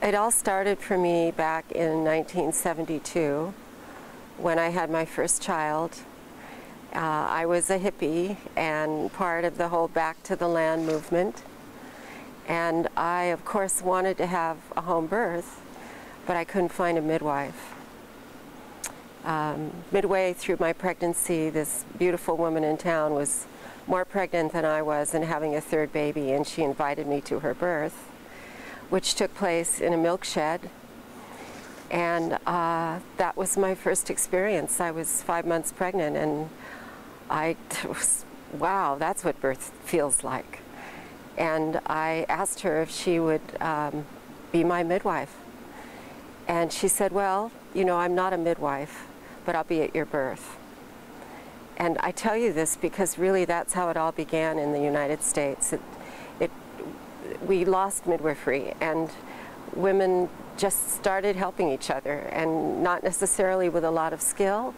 It all started for me back in 1972 when I had my first child. I was a hippie and part of the whole Back to the Land movement. And I, of course, wanted to have a home birth, but I couldn't find a midwife. Midway through my pregnancy, this beautiful woman in town was more pregnant than I was and having a third baby, and she invited me to her birth, which took place in a milk shed. And that was my first experience. I was 5 months pregnant, and I was, wow, that's what birth feels like. And I asked her if she would be my midwife. And she said, well, you know, I'm not a midwife, but I'll be at your birth. And I tell you this because really that's how it all began in the United States. We lost midwifery, and women just started helping each other, and not necessarily with a lot of skill,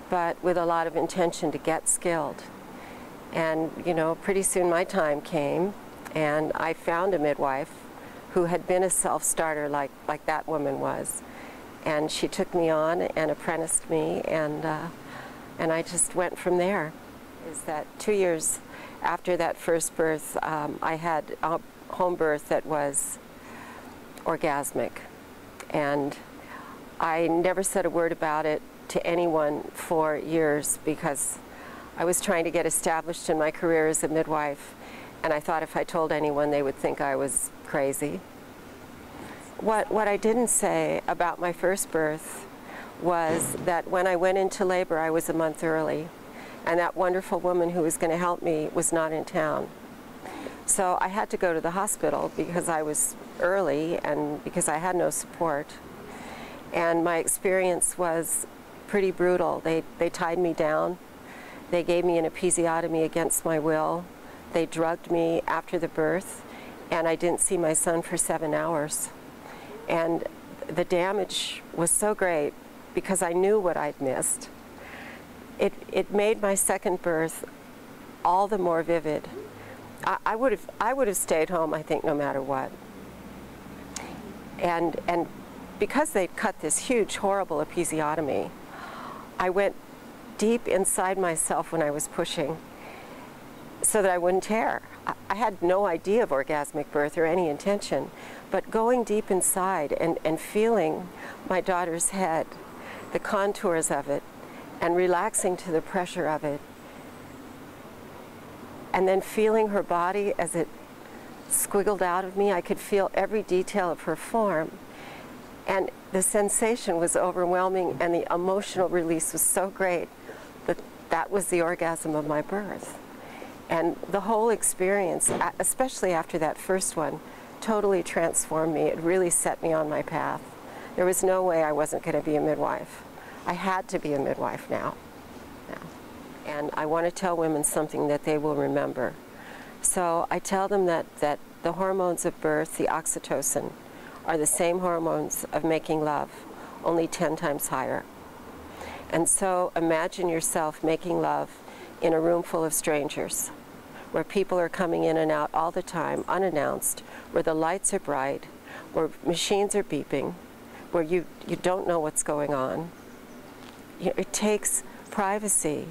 but with a lot of intention to get skilled. And, you know, pretty soon my time came, and I found a midwife who had been a self-starter like that woman was. And she took me on and apprenticed me, and I just went from there. Is that 2 years after that first birth, I had a home birth that was orgasmic. And I never said a word about it to anyone for years because I was trying to get established in my career as a midwife, and I thought if I told anyone they would think I was crazy. What I didn't say about my first birth was that when I went into labor, I was a month early, and that wonderful woman who was going to help me was not in town. So I had to go to the hospital because I was early and because I had no support. And my experience was pretty brutal. They tied me down. They gave me an episiotomy against my will. They drugged me after the birth, and I didn't see my son for 7 hours. And the damage was so great because I knew what I'd missed. It made my second birth all the more vivid. I would have stayed home, I think, no matter what. And because they'd cut this huge, horrible episiotomy, I went deep inside myself when I was pushing so that I wouldn't tear. I had no idea of orgasmic birth or any intention, but going deep inside and feeling my daughter's head, the contours of it, and relaxing to the pressure of it, and then feeling her body as it squiggled out of me. I could feel every detail of her form, and the sensation was overwhelming, and the emotional release was so great that that was the orgasm of my birth. And the whole experience, especially after that first one, totally transformed me. It really set me on my path. There was no way I wasn't going to be a midwife. I had to be a midwife now. And I want to tell women something that they will remember. So I tell them that the hormones of birth, the oxytocin, are the same hormones of making love, only 10 times higher. And so imagine yourself making love in a room full of strangers, where people are coming in and out all the time, unannounced, where the lights are bright, where machines are beeping, where you don't know what's going on. You know, it takes privacy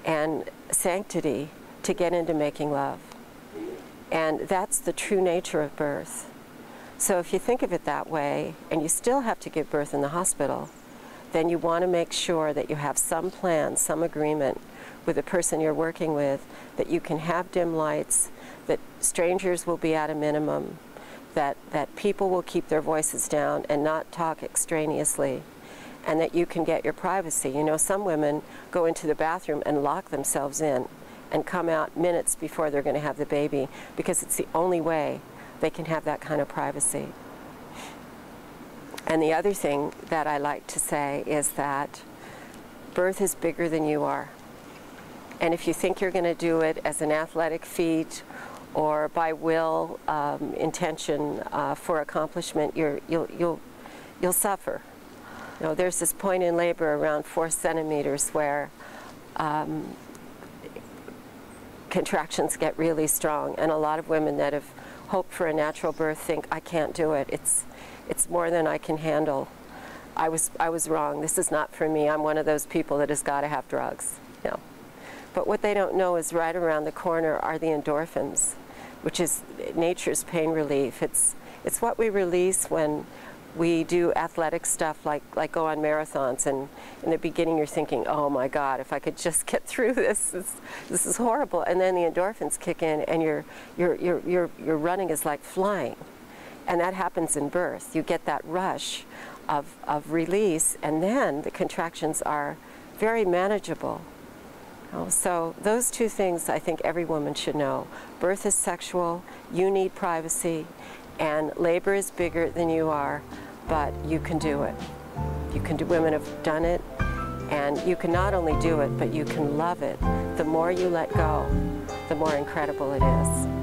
and sanctity to get into making love. And that's the true nature of birth. So if you think of it that way, and you still have to give birth in the hospital, then you want to make sure that you have some plan, some agreement with the person you're working with, that you can have dim lights, that strangers will be at a minimum, that people will keep their voices down and not talk extraneously, and that you can get your privacy. You know, some women go into the bathroom and lock themselves in and come out minutes before they're going to have the baby because it's the only way they can have that kind of privacy. And the other thing that I like to say is that birth is bigger than you are. And if you think you're going to do it as an athletic feat or by will, intention for accomplishment, you'll suffer. You know, there's this point in labor around 4 centimeters where contractions get really strong, and a lot of women that have hoped for a natural birth think, I can't do it. it's more than I can handle. I was wrong. This is not for me. I'm one of those people that has got to have drugs. You know. But what they don't know is right around the corner are the endorphins, which is nature's pain relief. It's what we release when we do athletic stuff like go on marathons, and in the beginning you're thinking, oh my God, if I could just get through this, this is horrible. And then the endorphins kick in, and your running is like flying. And that happens in birth. You get that rush of release, and then the contractions are very manageable. So those two things I think every woman should know. Birth is sexual, you need privacy, and labor is bigger than you are, but you can do it. You can do, women have done it, and you can not only do it, but you can love it. The more you let go, the more incredible it is.